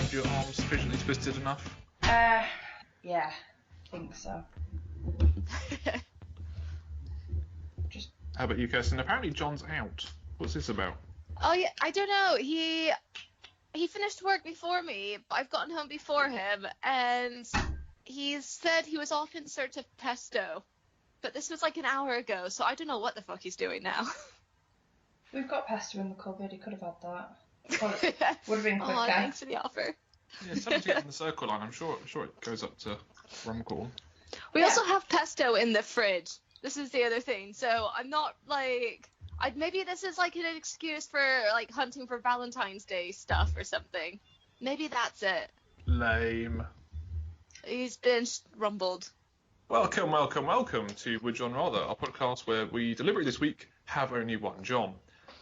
have your arms sufficiently twisted enough? Yeah, I think so. How about you, Kirsten? Apparently John's out. What's this about? Oh yeah, I don't know. He finished work before me, but I've gotten home before him, and he said he was off in search of pesto. But this was like an hour ago, so I don't know what the fuck he's doing now. We've got pesto in the cupboard. He could have had that. Would have been quicker. Oh, thanks for the offer. Yeah, 70 on the circle line. I'm sure it goes up to Rumcorn. We also have pesto in the fridge. This is the other thing. So I'm not like... maybe this is like an excuse for like hunting for Valentine's Day stuff or something. Maybe that's it. Lame. He's been rumbled. Welcome to Would John Rather, our podcast where we deliberately this week have only one John.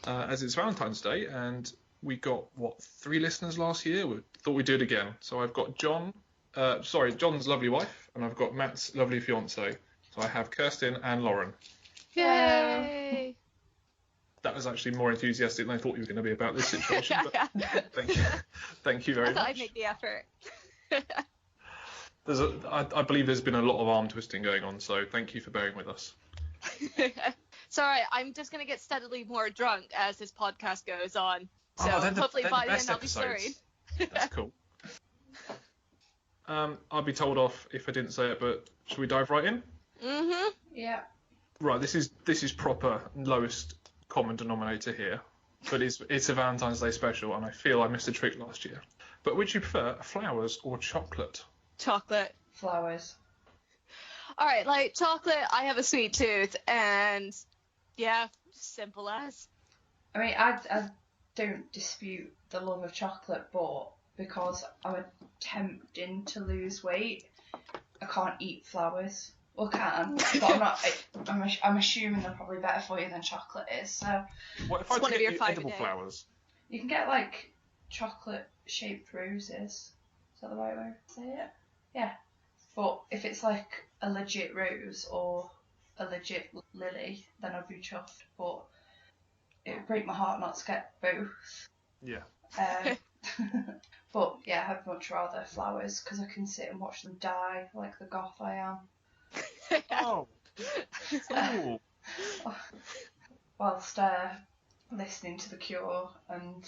As it's Valentine's Day and we got, 3 listeners last year? We thought we'd do it again. So I've got John's lovely wife, and I've got Matt's lovely fiance. So I have Kirsten and Lauren. Yay! That was actually more enthusiastic than I thought you were going to be about this situation. But thank you very much. I'd make the effort. I believe there's been a lot of arm twisting going on, so thank you for bearing with us. Sorry, I'm just going to get steadily more drunk as this podcast goes on. So hopefully by the end I'll be slurring. That's cool. I'll be told off if I didn't say it, but should we dive right in? Mm-hmm. Yeah. Right, this is proper lowest common denominator here, but it's a Valentine's Day special, and I feel I missed a trick last year. But would you prefer flowers or chocolate? Chocolate. Flowers. All right, like chocolate, I have a sweet tooth, and yeah, simple as. I mean, I don't dispute the love of chocolate, but because I'm attempting to lose weight, I can't eat flowers. Well, can, but I'm not. I'm assuming they're probably better for you than chocolate is. So. What if I one of get your you 5 edible a day. flowers? You can get like chocolate-shaped roses. Is that the right way to say it? Yeah. But if it's like a legit rose or a legit lily, then I'd be chuffed. But it would break my heart not to get both. Yeah. But yeah, I'd much rather flowers because I can sit and watch them die like the goth I am. Oh. Cool. Whilst listening to The Cure and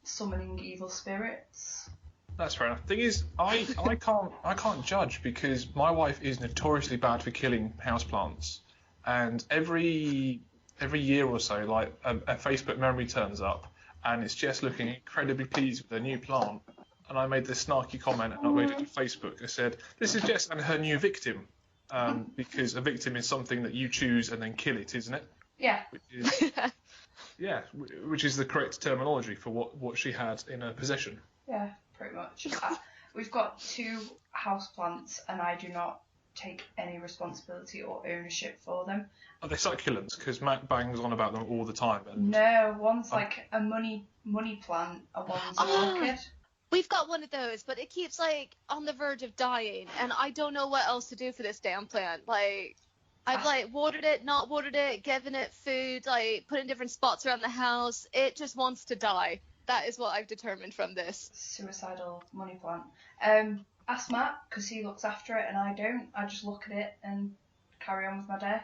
summoning evil spirits. That's fair enough. Thing is, I can't judge because my wife is notoriously bad for killing houseplants, and every year or so, like a Facebook memory turns up, and it's Jess looking incredibly pleased with her new plant. And I made this snarky comment and uploaded it to Facebook. I said, "This is Jess and her new victim," because a victim is something that you choose and then kill it, isn't it? Yeah. Which is the correct terminology for what she had in her possession. Yeah, pretty much. We've got 2 houseplants and I do not take any responsibility or ownership for them. Are they succulents? Because Matt bangs on about them all the time. And No, one's like a money plant and one's an orchid. We've got one of those, but it keeps like on the verge of dying, and I don't know what else to do for this damn plant. Like, I've like watered it, not watered it, given it food, like put in different spots around the house. It just wants to die. That is what I've determined from this. Suicidal money plant. Ask Matt, because he looks after it and I don't. I just look at it and carry on with my day.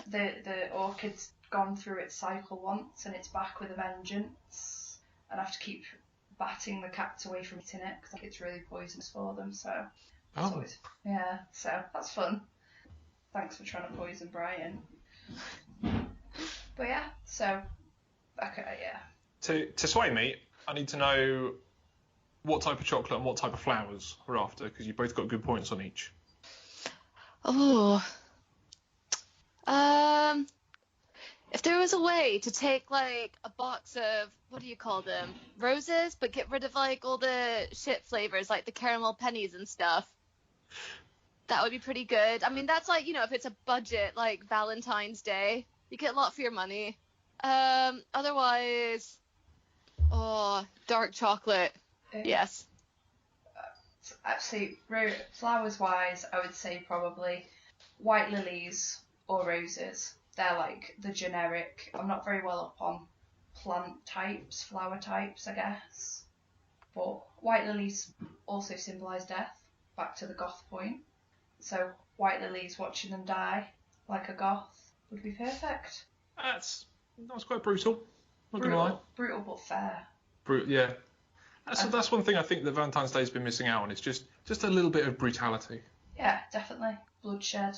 The orchid's gone through its cycle once and it's back with a vengeance. And I have to keep batting the cats away from eating it because it's really poisonous for them. So, so that's fun. Thanks for trying to poison Brian. But yeah, so okay, yeah. To sway me, I need to know what type of chocolate and what type of flowers we're after, because you both got good points on each. Oh. If there was a way to take like a box of, what do you call them, roses, but get rid of like all the shit flavors, like the caramel pennies and stuff, that would be pretty good. I mean, that's like, if it's a budget like Valentine's Day, you get a lot for your money. Otherwise, dark chocolate. Yes. Actually, flowers wise, I would say probably white lilies or roses. They're like the generic. I'm not very well up on plant types, flower types, I guess. But white lilies also symbolise death, back to the goth point. So white lilies watching them die like a goth would be perfect. That's quite brutal. Not gonna lie. Brutal but fair. Yeah. That's one thing I think that Valentine's Day's been missing out on. It's just a little bit of brutality. Yeah, definitely. Bloodshed,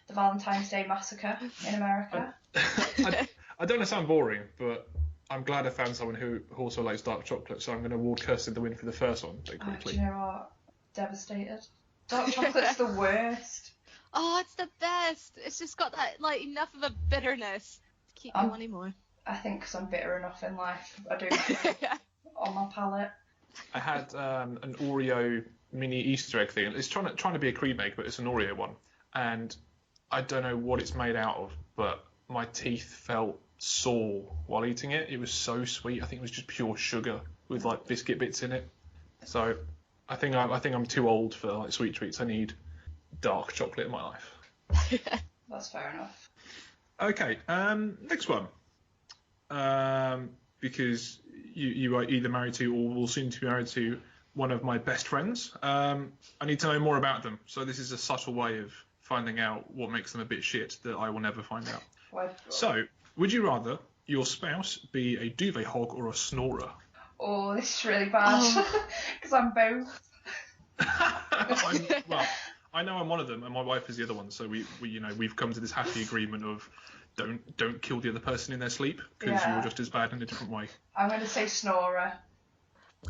the Valentine's Day massacre in America. I don't want to sound boring, but I'm glad I found someone who also likes dark chocolate, so I'm going to award Kirsty the win for the first one, very quickly. Do you know what? Devastated. Dark chocolate's the worst. Oh, it's the best. It's just got that, like, enough of a bitterness to keep me wanting more. I think because I'm bitter enough in life, I don't on my palate. I had an Oreo mini Easter egg thing. It's trying to be a cream egg, but it's an Oreo one. And I don't know what it's made out of, but my teeth felt sore while eating it. It was so sweet. I think it was just pure sugar with like biscuit bits in it. So I think I'm too old for like sweet treats. I need dark chocolate in my life. That's fair enough. Okay, next one. Because you are either married to or will soon to be married to one of my best friends. I need to know more about them. So this is a subtle way of finding out what makes them a bit shit that I will never find out. So, would you rather your spouse be a duvet hog or a snorer? Oh, this is really bad because I'm both. Well, I know I'm one of them, and my wife is the other one. So we've come to this happy agreement of don't kill the other person in their sleep because you're just as bad in a different way. I'm going to say snorer.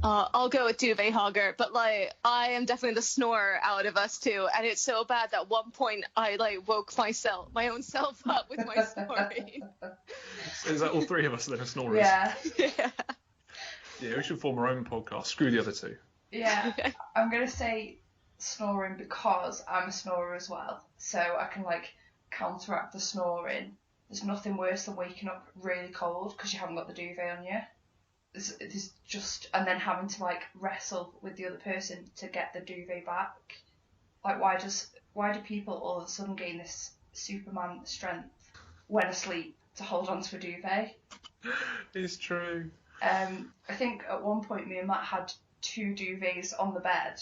I'll go with duvet hogger, but like I am definitely the snorer out of us two, and it's so bad that at one point I like woke my own self up with my snoring. So is that all three of us then are snorers? Yeah. Yeah, we should form our own podcast. Screw the other two. Yeah, I'm going to say snoring because I'm a snorer as well, so I can like counteract the snoring. There's nothing worse than waking up really cold because you haven't got the duvet on you. There's just, and then having to like wrestle with the other person to get the duvet back. Like why do people all of a sudden gain this Superman strength when asleep to hold on to a duvet? It's true. I think at one point me and Matt had 2 duvets on the bed.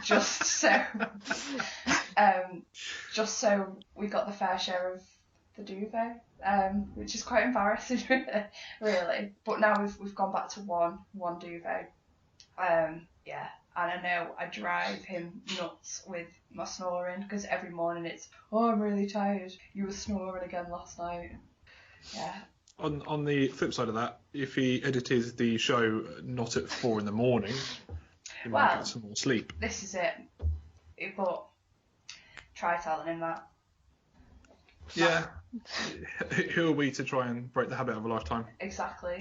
just so we got the fair share of the duvet, which is quite embarrassing, really. But now we've gone back to one duvet. Yeah, and I know I drive him nuts with my snoring because every morning it's, oh, I'm really tired. You were snoring again last night. Yeah. On the flip side of that, if he edited the show not at 4 a.m, he might get some more sleep. This is it. But try telling him that. Yeah. Who are we to try and break the habit of a lifetime? Exactly.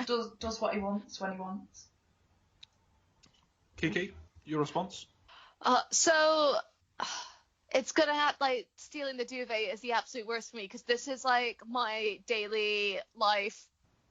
Does what he wants when he wants. Kiki, your response? So it's gonna have like stealing the duvet is the absolute worst for me because this is like my daily life.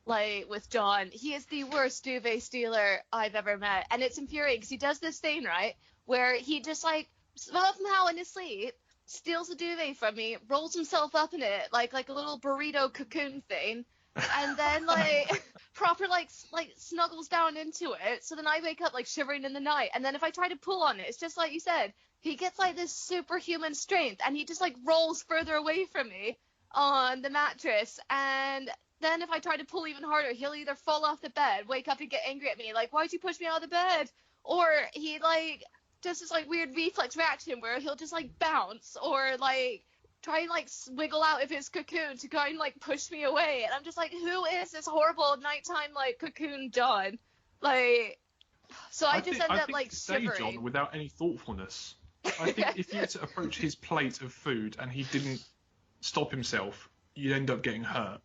Like with John, he is the worst duvet stealer I've ever met, and it's infuriating because he does this thing right where he just like somehow in his sleep steals a duvet from me, rolls himself up in it like a little burrito cocoon thing, and then like proper like snuggles down into it. So then I wake up like shivering in the night, and then if I try to pull on it, it's just like you said, he gets like this superhuman strength, and he just like rolls further away from me on the mattress, and then if I try to pull even harder, he'll either fall off the bed, wake up and get angry at me, like, why'd you push me out of the bed? Or he, like, does this, like, weird reflex reaction where he'll just, like, bounce or, like, try and, like, wiggle out of his cocoon to try and, like, push me away. And I'm just like, who is this horrible nighttime, like, cocoon John? Like, so I just end up, like, shivering. John without any thoughtfulness. I think if you were to approach his plate of food and he didn't stop himself, you'd end up getting hurt.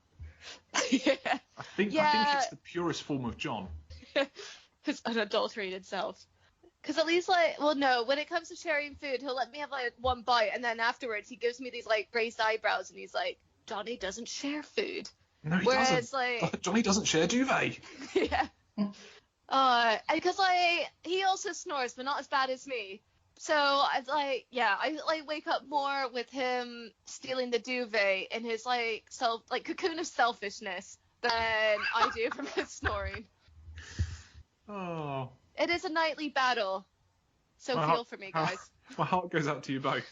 Yeah. I think it's the purest form of John. His unadulterated self. Because at least, like, well, no, when it comes to sharing food, he'll let me have, like, one bite, and then afterwards he gives me these, like, raised eyebrows, and he's like, Johnny doesn't share food. No, he doesn't. Like, Johnny doesn't share duvet. Yeah. And because, like, he also snores, but not as bad as me. So, I wake up more with him stealing the duvet in his, like, cocoon of selfishness than I do from his snoring. Oh. It is a nightly battle. So feel for me, guys. My heart goes out to you both.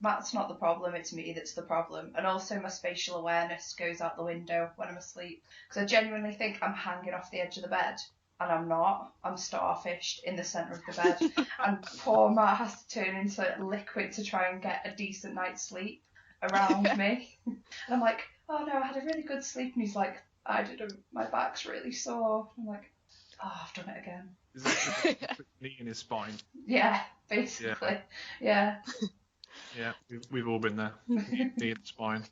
Matt's not the problem, it's me that's the problem. And also my spatial awareness goes out the window when I'm asleep. Because I genuinely think I'm hanging off the edge of the bed. And I'm not. I'm starfished in the centre of the bed. And poor Matt has to turn into liquid to try and get a decent night's sleep around me. And I'm like, oh no, I had a really good sleep. And he's like, I didn't. My back's really sore. I'm like, oh, I've done it again. Is that knee in his spine? Yeah, basically. Yeah. Yeah, we've all been there. Knee in the spine.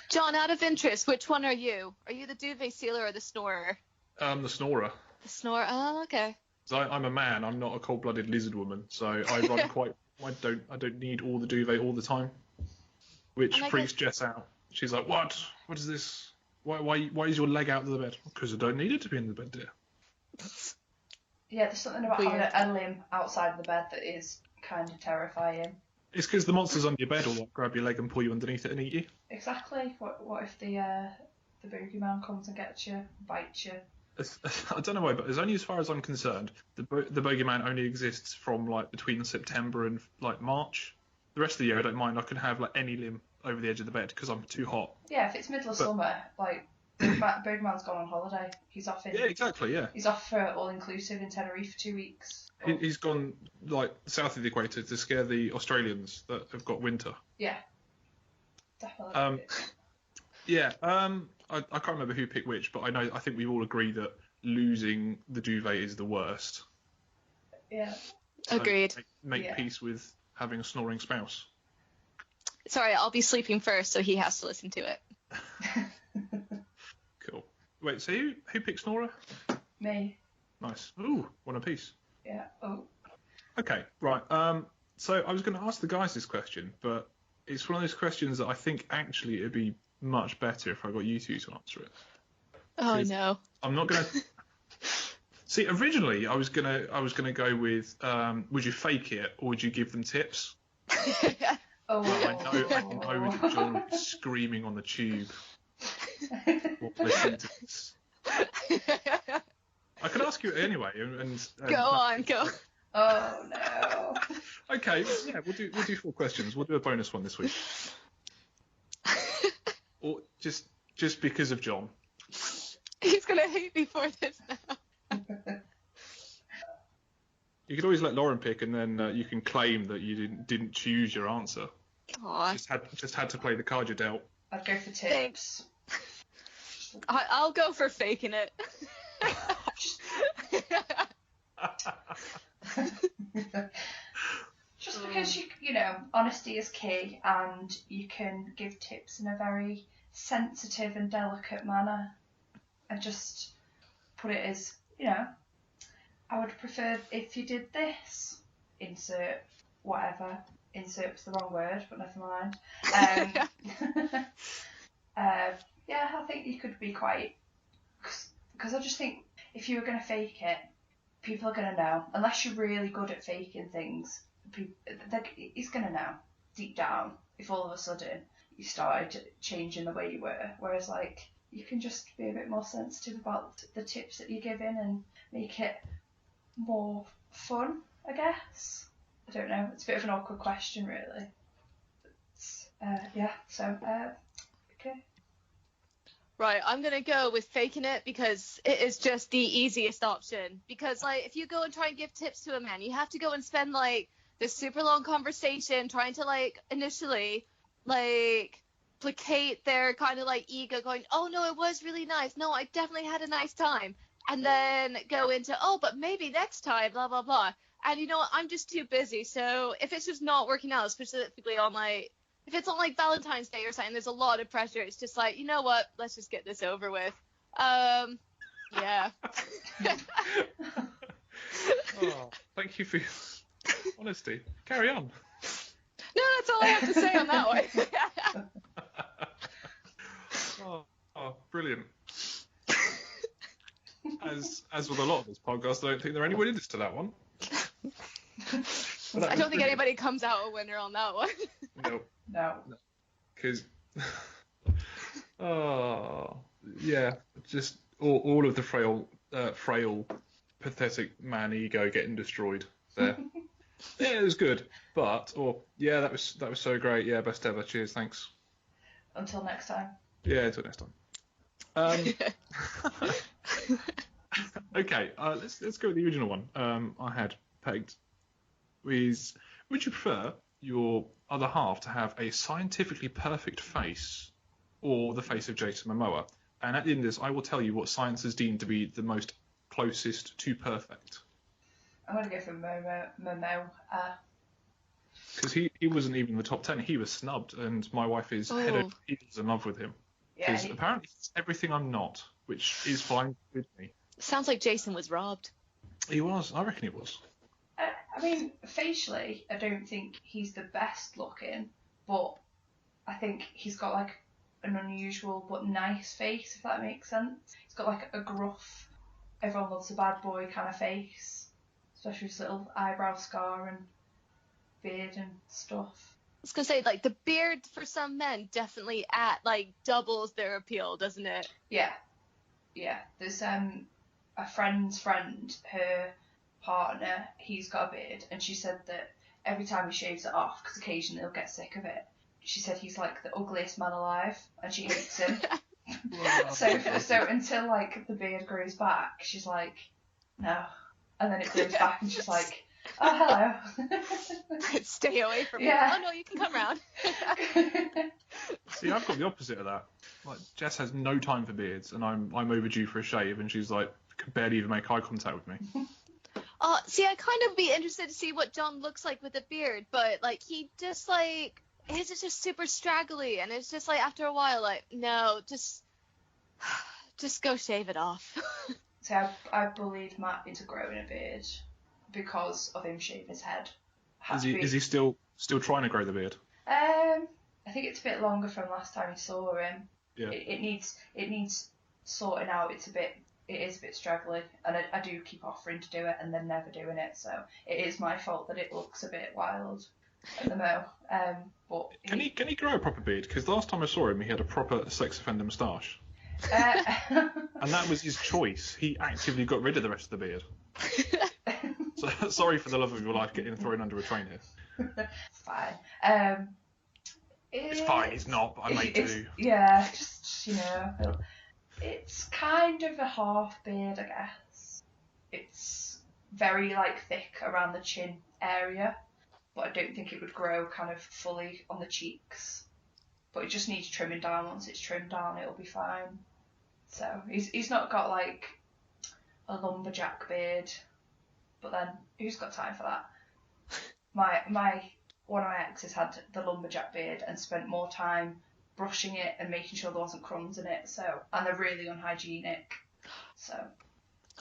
John, out of interest, which one are you? Are you the duvet sealer or the snorer? The snorer. The snorer. Oh, okay. So I'm a man. I'm not a cold-blooded lizard woman. So I run quite. I don't need all the duvet all the time, which freaks Jess out. She's like, "What? What is this? Why is your leg out of the bed? Because I don't need it to be in the bed, dear." Yeah, there's something about having a limb outside of the bed that is kind of terrifying. It's because the monsters under your bed will grab your leg and pull you underneath it and eat you. Exactly. What if the boogeyman comes and gets you, bites you? I don't know why, but as far as I'm concerned, the bogeyman only exists from like between September and like March. The rest of the year, I don't mind. I can have like any limb over the edge of the bed because I'm too hot. Yeah, if it's middle of summer, like Bogeyman's gone on holiday. He's off in. Yeah, exactly. Yeah. He's off for all inclusive in Tenerife for 2 weeks. He's gone like south of the equator to scare the Australians that have got winter. Yeah. Definitely. Yeah. I can't remember who picked which, but I think we all agree that losing the duvet is the worst. Yeah. So agreed. Make peace with having a snoring spouse. Sorry, I'll be sleeping first, so he has to listen to it. Cool. Wait, so who picked snorer? Me. Nice. Ooh, one apiece. Yeah. Oh. Okay, right. So I was going to ask the guys this question, but it's one of those questions that I think actually it'd be much better if I got you two to answer it. Oh no. I'm not going to. See, originally I was gonna go with would you fake it or would you give them tips? Oh. But I know that John would be screaming on the tube. Listening to this. I could ask you anyway, and go on. Oh no. Okay, yeah, we'll do 4 questions. We'll do a bonus one this week. Or just because of John. He's gonna hate me for this now. You could always let Lauren pick, and then you can claim that you didn't choose your answer. Aww. Just had to play the card you dealt. I'd go for tips. I'll go for faking it. Just because you know, honesty is key, and you can give tips in a very sensitive and delicate manner, and just put it as, you know, I would prefer if you did this. Insert whatever. Insert was the wrong word, but never mind. Yeah, I think you could be quite, because I just think if you were going to fake it, people are going to know. Unless you're really good at faking things, he's going to know deep down if all of a sudden you started changing the way you were. Whereas, like, you can just be a bit more sensitive about the tips that you're giving and make it more fun, I guess. I don't know. It's a bit of an awkward question, really. Yeah, so, okay. Right, I'm gonna go with faking it because it is just the easiest option. Because, like, if you go and try and give tips to a man, you have to go and spend, like, this super long conversation trying to, like, initially, like, placate their kind of, like, ego, going, oh, no, it was really nice. No, I definitely had a nice time. And then go into, oh, but maybe next time, blah, blah, blah. And, you know what, I'm just too busy. So if it's just not working out, specifically on, like, if it's on, like, Valentine's Day or something, there's a lot of pressure. It's just like, you know what? Let's just get this over with. Yeah. Oh, thank you for your honesty. Carry on. No, that's all I have to say on that one. Oh, brilliant. As with a lot of this podcast, I don't think there are any winners to that one. I don't think anybody comes out a winner on that one. No. Because, oh, yeah, just all of the frail, pathetic man ego getting destroyed there. Yeah, it was good, but that was so great. Yeah, best ever. Cheers, thanks. Until next time. Yeah, until next time. Okay, let's go with the original one. I had pegged. Would you prefer your other half to have a scientifically perfect face, or the face of Jason Momoa? And at the end of this, I will tell you what science has deemed to be the most closest to perfect. I'm going to go for Momo. Because he wasn't even in the top 10. He was snubbed, and my wife is head over heels in love with him. Because apparently he's everything I'm not, which is fine with me. Sounds like Jason was robbed. He was. I reckon he was. I mean, facially, I don't think he's the best looking, but I think he's got like an unusual but nice face, if that makes sense. He's got like a gruff, everyone loves a bad boy kind of face, especially his little eyebrow scar and beard and stuff. I was gonna say, like, the beard for some men definitely doubles their appeal, doesn't it? Yeah. There's a friend's friend, her partner, he's got a beard, and she said that every time he shaves it off, because occasionally he'll get sick of it, she said he's like the ugliest man alive, and she hates him. So until like the beard grows back, she's like, no, and then it grows back, and she's like, oh, hello. Stay away from me. Oh no, you can come round. See, I've got the opposite of that. Like, Jess has no time for beards, and I'm overdue for a shave, and she's like, can barely even make eye contact with me. See, I kind of be interested to see what John looks like with a beard, but like he just like his is just super straggly, and it's just like after a while, like no, just go shave it off. So I bullied Matt into growing a beard because of him shaving his head. Is he still trying to grow the beard? I think it's a bit longer from last time you saw him. Yeah. It needs sorting out. It is a bit straggly, and I do keep offering to do it and then never doing it. So it is my fault that it looks a bit wild at the mo. But can he grow a proper beard? Because last time I saw him, he had a proper sex offender moustache. And that was his choice. He actively got rid of the rest of the beard. So sorry for the love of your life getting thrown under a train here. It's fine. It's fine. He's not. But I may do. Yeah, just it's kind of a half beard, I guess. It's very like thick around the chin area, but I don't think it would grow kind of fully on the cheeks. But it just needs trimming down. Once it's trimmed down, it'll be fine. So he's not got like a lumberjack beard, but then who's got time for that? One of my exes had the lumberjack beard and spent more time brushing it and making sure there wasn't crumbs in it. And they're really unhygienic. So.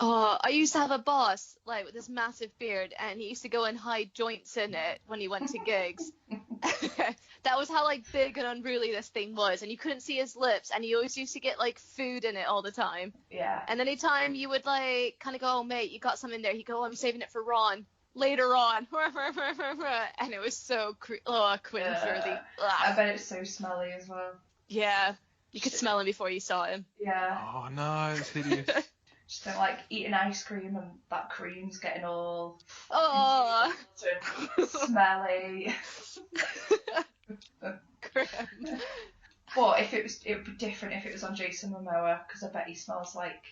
Oh, I used to have a boss like with this massive beard, and he used to go and hide joints in it when he went to gigs. That was how like big and unruly this thing was, and you couldn't see his lips, and he always used to get like food in it all the time. Yeah. And anytime you would like kind of go, oh mate, you got some in there, he'd go, oh, I'm saving it for Ron later on. And it was so cringeworthy. I bet it's so smelly as well. Yeah, you could smell him before you saw him. Yeah. Oh no, it's hideous. Just don't like eating ice cream and that cream's getting all smelly. But it would be different if it was on Jason Momoa, because I bet he smells like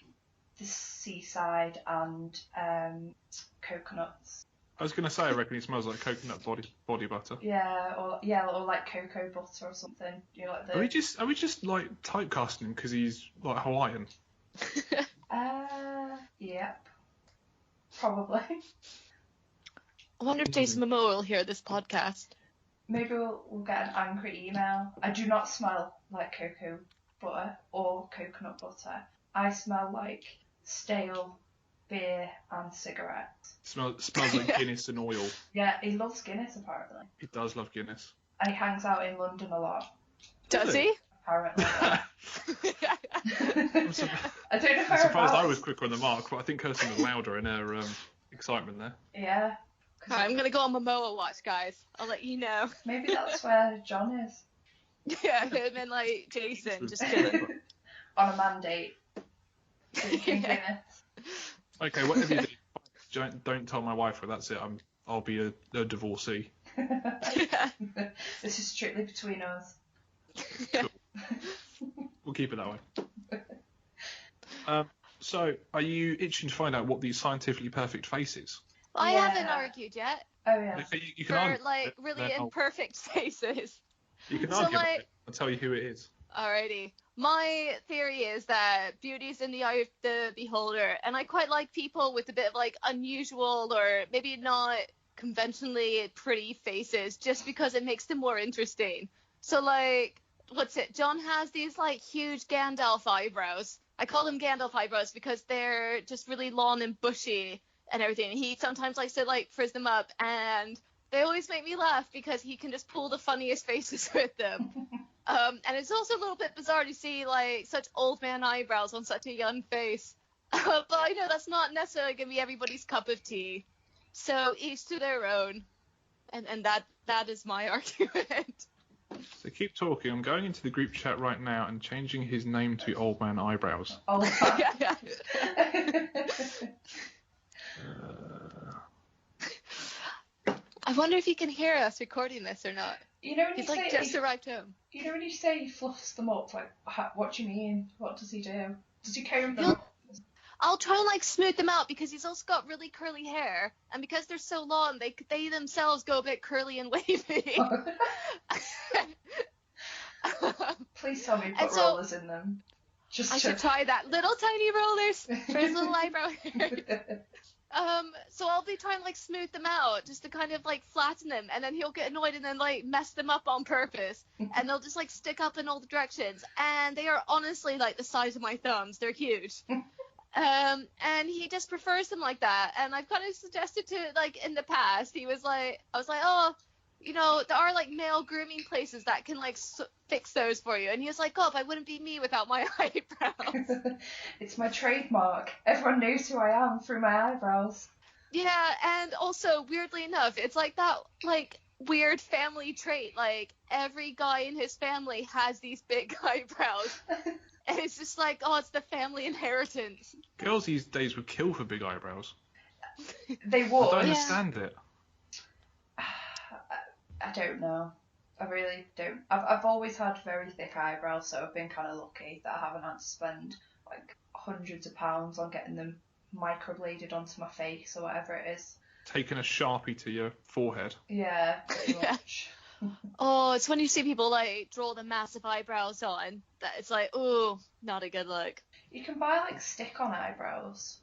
the seaside and coconuts. I was gonna say, I reckon he smells like coconut body butter. Yeah, or like cocoa butter or something. Like the. Are we just like typecasting him because he's like Hawaiian? Yep. Probably. I wonder if Jason Momoa will hear this podcast. Maybe we'll get an angry email. I do not smell like cocoa butter or coconut butter. I smell like stale beer and cigarettes. Smells like Guinness and oil. Yeah, he loves Guinness apparently. He does love Guinness. And he hangs out in London a lot. Does he? Apparently. I don't know. I'm surprised I was quicker on the mark, but I think Kirsten was louder in her excitement there. Yeah. Right, I'm gonna go on Momoa watch, guys. I'll let you know. Maybe that's where John is. Yeah, him and like Jason just chilling on a mandate. Drinking Guinness. Okay, whatever you do, don't tell my wife. That's it. I'll be a divorcee. This is strictly between us. Cool. We'll keep it that way. So, are you itching to find out what the scientifically perfect face is? I Yeah. haven't argued yet. Oh yeah. Okay, you can For argue like it, really then imperfect faces. You can So, argue about like- it. I'll tell you who it is. Alrighty. My theory is that beauty's in the eye of the beholder, and I quite like people with a bit of like unusual or maybe not conventionally pretty faces, just because it makes them more interesting. So like, what's it? John has these like huge Gandalf eyebrows. I call them Gandalf eyebrows because they're just really long and bushy and everything. He sometimes likes to like frizz them up, and they always make me laugh because he can just pull the funniest faces with them. And it's also a little bit bizarre to see like such old man eyebrows on such a young face. But I know that's not necessarily gonna be everybody's cup of tea. So each to their own. And that is my argument. So keep talking. I'm going into the group chat right now and changing his name to Old Man Eyebrows. Old man. I wonder if he can hear us recording this or not. You know when He's you like say just arrived home. you know when you say he fluffs them up, like what do you mean? What does he do? Does he comb them He'll- up? I'll try and like smooth them out because he's also got really curly hair, and because they're so long, they themselves go a bit curly and wavy. Please tell me you And put so- rollers in them. Just I to... should try that. Little tiny rollers for his little eyebrow hair. So I'll be trying to like smooth them out just to kind of like flatten them, and then he'll get annoyed and then like mess them up on purpose, and they'll just like stick up in all the directions, and they are honestly like the size of my thumbs. They're huge. And he just prefers them like that, and I've kind of suggested to like in the past. I was like, oh, you know, there are like male grooming places that can like fix those for you, and he was like, oh, if I wouldn't be me without my eyebrows. It's my trademark. Everyone knows who I am through my eyebrows. Yeah, and also weirdly enough, it's like that like weird family trait. Like every guy in his family has these big eyebrows, and it's just like, oh, it's the family inheritance. Girls these days would kill for big eyebrows. They I would. don't Yeah. understand it. I don't know. I really don't. I've always had very thick eyebrows, so I've been kind of lucky that I haven't had to spend like hundreds of pounds on getting them microbladed onto my face or whatever it is. Taking a Sharpie to your forehead. Yeah, pretty Yeah. much. Oh, it's when you see people like draw the massive eyebrows on that it's like, oh, not a good look. You can buy like stick-on eyebrows.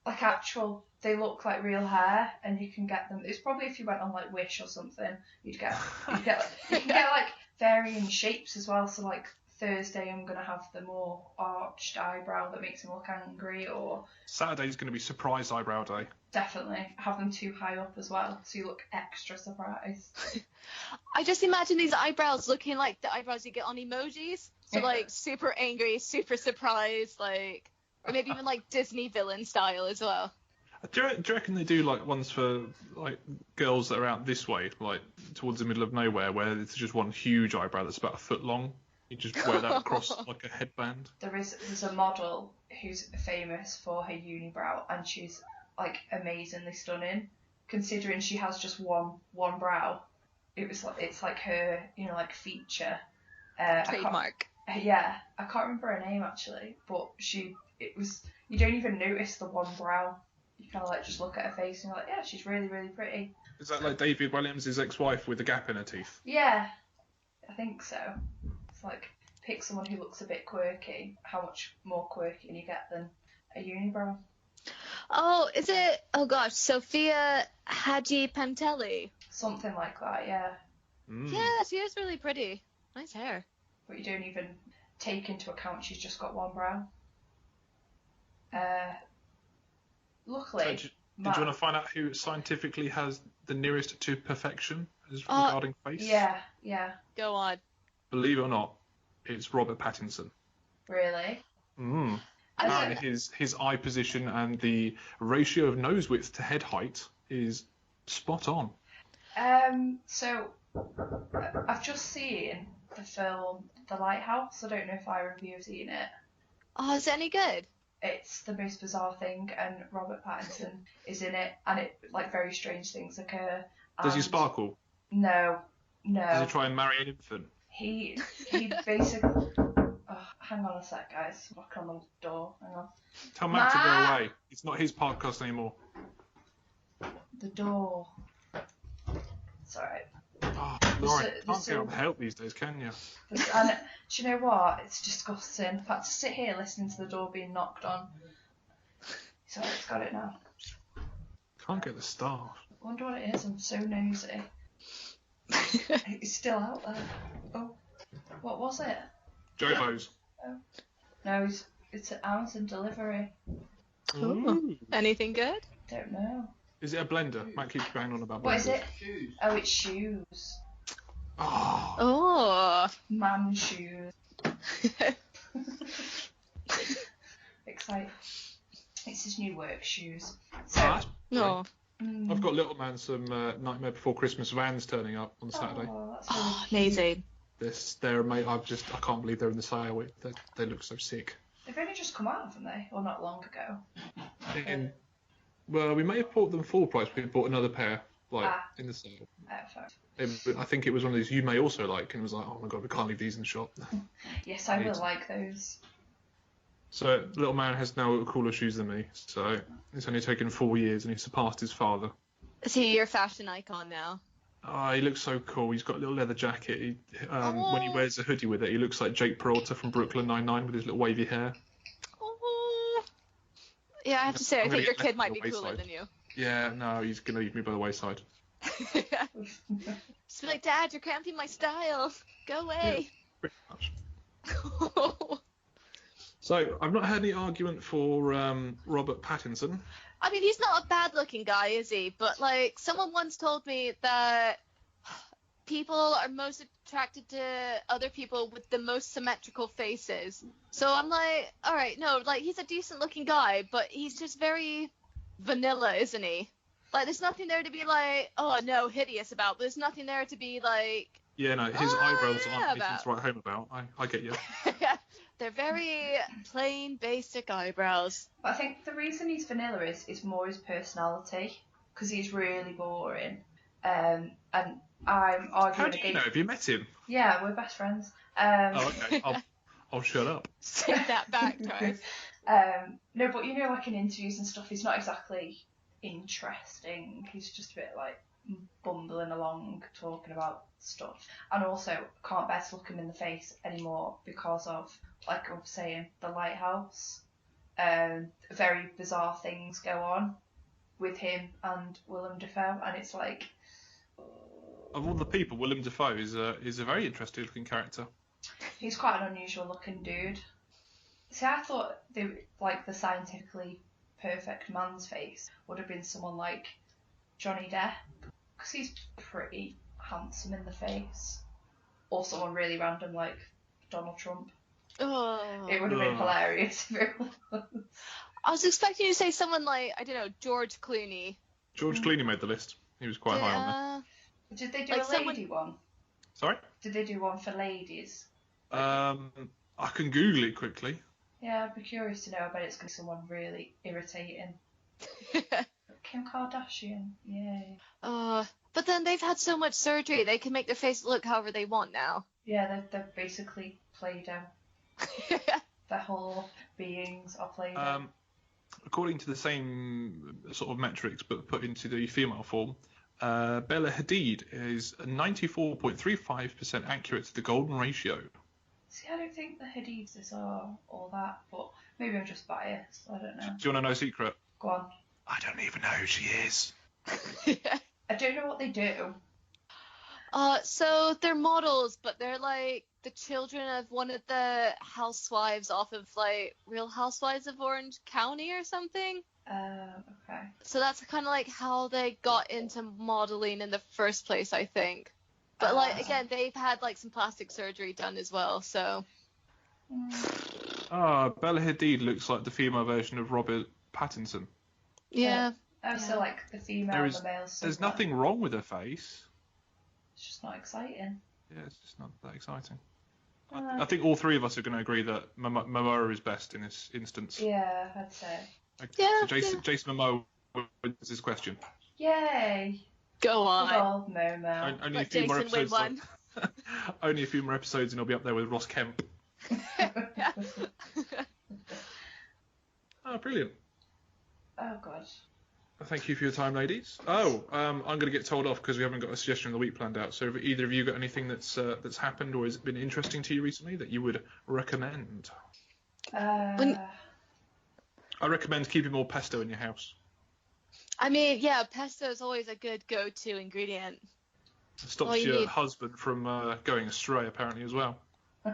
Like actual, they look like real hair, and you can get them. It's probably if you went on like Wish or something, you can get like varying shapes as well. So like Thursday, I'm gonna have the more arched eyebrow that makes him look angry, or Saturday's going to be surprise eyebrow day. definitely have them too high up as well, so you look extra surprised. I just imagine these eyebrows looking like the eyebrows you get on emojis. So like super angry, super surprised, like, or maybe even like Disney villain style as well. Do you reckon they do like ones for like girls that are out this way, like towards the middle of nowhere, where it's just one huge eyebrow that's about a foot long? You just wear that across like a headband. There's a model who's famous for her unibrow, and she's like amazingly stunning, considering she has just one brow. It's like her, you know, like feature. Trademark. Yeah, I can't remember her name actually, but you don't even notice the one brow. You kind of like just look at her face and you're like, yeah, she's really, really pretty. Is that like David Williams' ex-wife with a gap in her teeth? Yeah, I think so. It's like, pick someone who looks a bit quirky. How much more quirky can you get than a unibrow? Oh, is it? Oh gosh, Sophia Haji Pantelli. Something like that, yeah. Mm. Yeah, she is really pretty. Nice hair. But you don't even take into account she's just got one brow. Luckily, So did you want to find out who scientifically has the nearest to perfection as regarding face? Yeah, Go on. Believe it or not, it's Robert Pattinson. really. Mm. I Apparently his eye position and the ratio of nose width to head height is spot on. So I've just seen the film The Lighthouse. I don't know if either of you have seen it. Oh, is it any good? It's the most bizarre thing, and Robert Pattinson is in it, and it like very strange things occur. Does he and- sparkle? No, Does he no. try and marry an infant? He basically. Oh, hang on a sec, guys. Knock on the door. Hang on. Tell Matt to go Matt! away. It's not his podcast anymore. The door. It's alright. Oh, Lauren, There's can't get on help these days, can you? And do you know what? It's disgusting. In fact, to sit here listening to the door being knocked on. So it's got it now. Can't get the staff. I wonder what it is. I'm so nosy. It's still out there. Oh, what was it? Jobos. No, it's an Amazon delivery. Ooh. Anything good? Don't know. Is it a blender? Matt keeps banging on about blenders. What is it? Oh, it's shoes. Oh. Oh. Man shoes. Exciting. It's his new work shoes. So, Ah, No. I've got little man some Nightmare Before Christmas vans turning up on Saturday. oh, that's really Oh, cute. amazing. They're mate. I can't believe they're in the sale. They look so sick. They've only just come out, haven't they? Or not long ago. Well, we may have bought them full price. We bought another pair in the sale. Fair. I think it was one of these you may also like, and it was like, oh my god, we can't leave these in the shop. Yes, I will like those. So little man has now cooler shoes than me. So it's only taken 4 years, and he surpassed his father. Is he your fashion icon now? Oh, he looks so cool. He's got a little leather jacket. When he wears a hoodie with it, he looks like Jake Peralta from Brooklyn Nine-Nine with his little wavy hair. Oh. Yeah, I have to say, I I'm think gonna your get kid left might on be the cooler wayside. than you. Yeah, no, he's gonna leave me by the wayside. Just be like, Dad, you're cramping my style. Go away. Pretty much. So I've not had any argument for Robert Pattinson. I mean, he's not a bad-looking guy, is he? But, like, someone once told me that people are most attracted to other people with the most symmetrical faces. So I'm like, all right, no, like, he's a decent-looking guy, but he's just very vanilla, isn't he? Like, there's nothing there to be like, oh, no, hideous about. But there's nothing there to be like... Yeah, no, his eyebrows yeah, aren't anything about. to write home about. I get you. They're very plain, basic eyebrows. But I think the reason he's vanilla is more his personality, because he's really boring. And I'm arguing How do you against... know? Have you met him? Yeah, we're best friends. Oh, okay. I'll shut up. Take that back, Twice. No, but you know, like in interviews and stuff, he's not exactly interesting. He's just a bit like bumbling along, talking about stuff. And also, can't bear to look him in the face anymore because of, like I was saying, The Lighthouse. Very bizarre things go on with him and Willem Dafoe, and it's like... Of all the people, Willem Dafoe is a very interesting looking character. He's quite an unusual looking dude. See, I thought the scientifically perfect man's face would have been someone like Johnny Depp, because he's pretty handsome in the face. Or someone really random like Donald Trump. Oh. It would have been hilarious if it was. I was expecting you to say someone like, I don't know, George Clooney. George Clooney made the list. He was quite high on there. Did they do Like a lady one? Sorry? Did they do one for ladies? I can Google it quickly. Yeah, I'd be curious to know. I bet it's going to be someone really irritating. Kim Kardashian, yay. But then they've had so much surgery, they can make their face look however they want now. Yeah, they're basically Play-Doh. Their whole beings are Play-Doh. According to the same sort of metrics, but put into the female form, Bella Hadid is 94.35% accurate to the golden ratio. See, I don't think the Hadids are all that, but maybe I'm just biased. I don't know. Do you want to know a secret? Go on. I don't even know who she is. I don't know what they do. So they're models, but they're like the children of one of the housewives off of like Real Housewives of Orange County or something. Okay. So that's kind of like how they got into modeling in the first place, I think. But like again, they've had like some plastic surgery done as well, so. Bella Hadid looks like the female version of Robert Pattinson. Yeah. So like the female and the male. There's nothing wrong with her face. It's just not exciting. Yeah, it's just not that exciting. I think all three of us are going to agree that Momoa is best in this instance. Yeah, I'd say. Okay, Yeah, so Jason Momoa wins this question. Yay! Go Good on. old Momo. Only a Let few more Jason win episodes. one. Only a few more episodes, and he'll be up there with Ross Kemp. Oh, brilliant. Oh, God. Thank you for your time, ladies. Oh, I'm going to get told off because we haven't got a suggestion of the week planned out. So, have either of you got anything that's happened or has been interesting to you recently that you would recommend? I recommend keeping more pesto in your house. I mean, yeah, pesto is always a good go-to ingredient. It stops your husband from going astray, apparently, as well.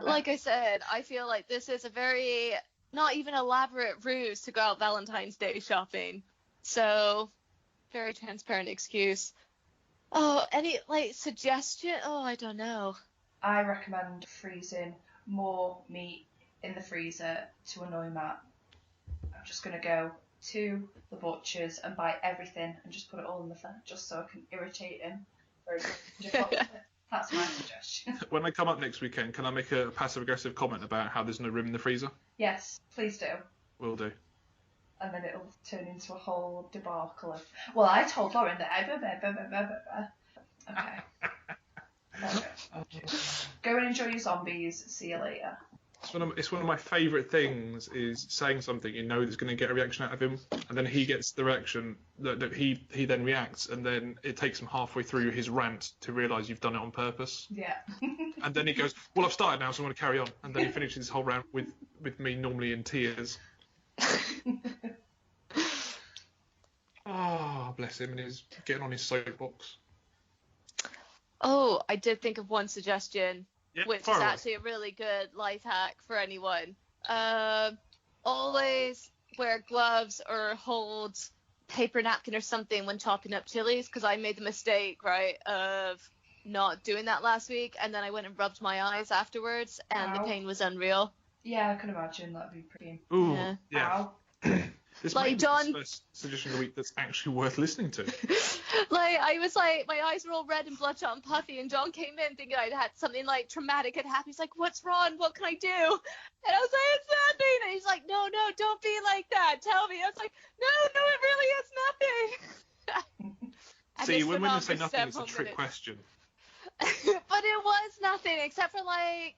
Like I said, I feel like this is a very not even elaborate ruse to go out Valentine's Day shopping. So, very transparent excuse. Oh, any suggestion? Oh, I don't know. I recommend freezing more meat in the freezer to annoy Matt. I'm just going to go to the butcher's and buy everything and just put it all in the fridge just so I can irritate him. That's my suggestion. When I come up next weekend, can I make a passive-aggressive comment about how there's no room in the freezer? Yes, please do. Will do. And then it'll turn into a whole debacle of, well, I told Lauren that Okay. Go and enjoy your zombies. See you later. It's one of my favourite things is saying something you know that's going to get a reaction out of him, and then he gets the reaction that he then reacts, and then it takes him halfway through his rant to realise you've done it on purpose. Yeah. And then he goes, well, I've started now, so I'm going to carry on. And then he finishes his whole rant with me normally in tears. Oh, bless him, and he's getting on his soapbox. Oh, I did think of one suggestion, Yep, which is fire away. actually a really good life hack for anyone. Always wear gloves or hold paper napkin or something when chopping up chilies, because I made the mistake, right, of not doing that last week, and then I went and rubbed my eyes afterwards, and the pain was unreal. Yeah, I can imagine that'd be pretty. Ooh, yeah. Ow. This Like, might be John- the first suggestion of the week that's actually worth listening to. I was like, my eyes were all red and bloodshot and puffy, and John came in thinking I'd had something traumatic had happened. He's like, what's wrong? What can I do? And I was like, it's nothing. And he's like, no, don't be like that. Tell me. I was like, no, it really is nothing. And See, this when went women on say for nothing, it's a several trick minutes. question. But it was nothing, except for my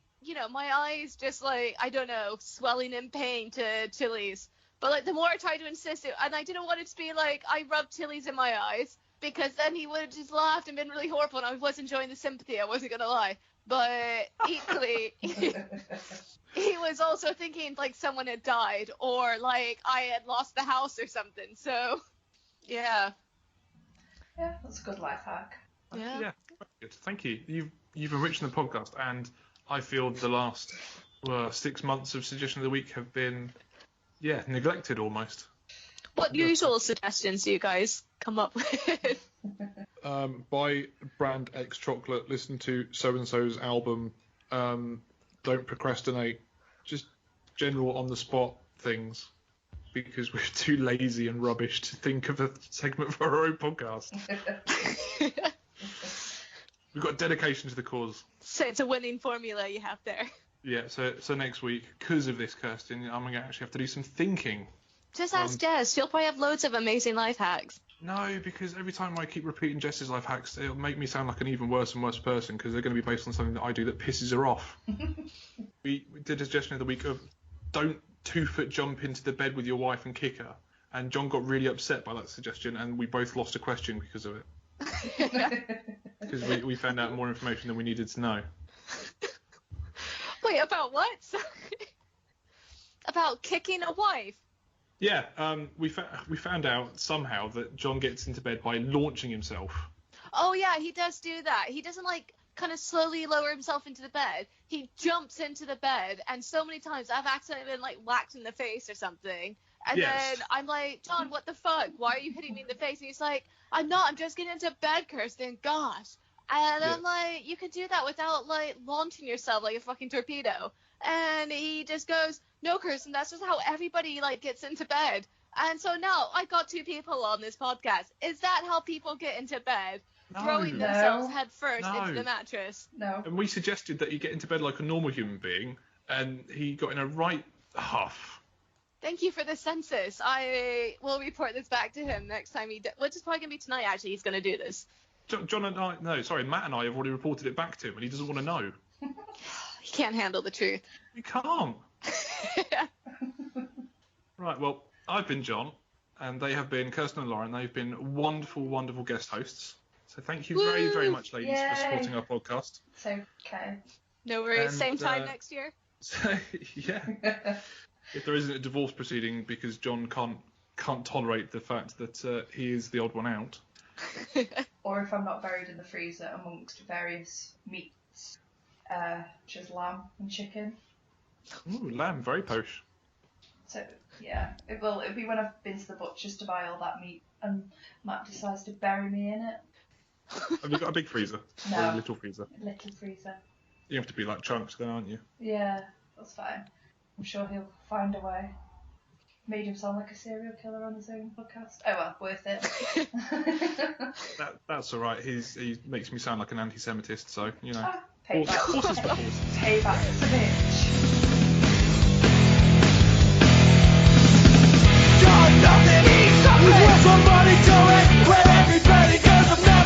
eyes just I don't know, swelling in pain to chilies. But the more I tried to insist it, and I didn't want it to be I rubbed chilies in my eyes, because then he would have just laughed and been really horrible, and I was enjoying the sympathy, I wasn't gonna lie. But equally, he was also thinking someone had died, or I had lost the house or something. So, yeah. Yeah, that's a good life hack. Yeah. Yeah, good. Thank you. You've enriched the podcast, and I feel the last 6 months of suggestion of the week have been, neglected almost. What usual suggestions do you guys come up with? Buy brand X chocolate, listen to so-and-so's album, don't procrastinate, just general on-the-spot things, because we're too lazy and rubbish to think of a segment for our own podcast. We've got dedication to the cause. So it's a winning formula you have there. Yeah, so next week, because of this, Kirsten, I'm going to actually have to do some thinking. Just ask Jess. She'll probably have loads of amazing life hacks. No, because every time I keep repeating Jess's life hacks, it'll make me sound like an even worse and worse person, because they're going to be based on something that I do that pisses her off. we did a suggestion of the week of don't 2-foot jump into the bed with your wife and kick her. And John got really upset by that suggestion, and we both lost a question because of it. Because we found out more information than we needed to know. Wait, about what? Sorry. About kicking a wife? Yeah, we found out somehow that John gets into bed by launching himself. Oh yeah, he does do that. He doesn't kind of slowly lower himself into the bed. He jumps into the bed, and so many times I've accidentally been whacked in the face or something. And Yes. then I'm like, John, what the fuck? Why are you hitting me in the face? And he's like, I'm not. I'm just getting into bed, Kirsten. Gosh. And I'm like, you can do that without launching yourself like a fucking torpedo. And he just goes, no, Kirsten, that's just how everybody gets into bed. And so now I got 2 people on this podcast. Is that how people get into bed? throwing No. themselves head first No. into the mattress. No. And we suggested that he get into bed like a normal human being, and he got in a right huff. Thank you for the census. I will report this back to him next time which is probably going to be tonight, actually. He's going to do this. John and I, no, sorry, Matt and I have already reported it back to him, and he doesn't want to know. He can't handle the truth. You can't. Right, well, I've been John, and they have been Kirsten and Lauren. They've been wonderful, wonderful guest hosts. So thank you very, very much, ladies, Yay. for supporting our podcast. It's okay. No worries. And, Same time next year. So, yeah. If there isn't a divorce proceeding because John can't tolerate the fact that he is the odd one out. Or if I'm not buried in the freezer amongst various meats, such as lamb and chicken. Ooh, lamb, very posh. So yeah, it'll be when I've been to the butcher's to buy all that meat and Matt decides to bury me in it. Have you got a big freezer? No. Or a little freezer? Little freezer. You have to be like chunks then, aren't you? Yeah, that's fine. I'm sure he'll find a way. Made him sound like a serial killer on his own podcast. Oh well, worth it. That's all right. He makes me sound like an anti-Semitist, so you know. Payback. Horses for horses. Payback's a bitch. Nothing, he's something. With somebody do it, where everybody goes, I'm not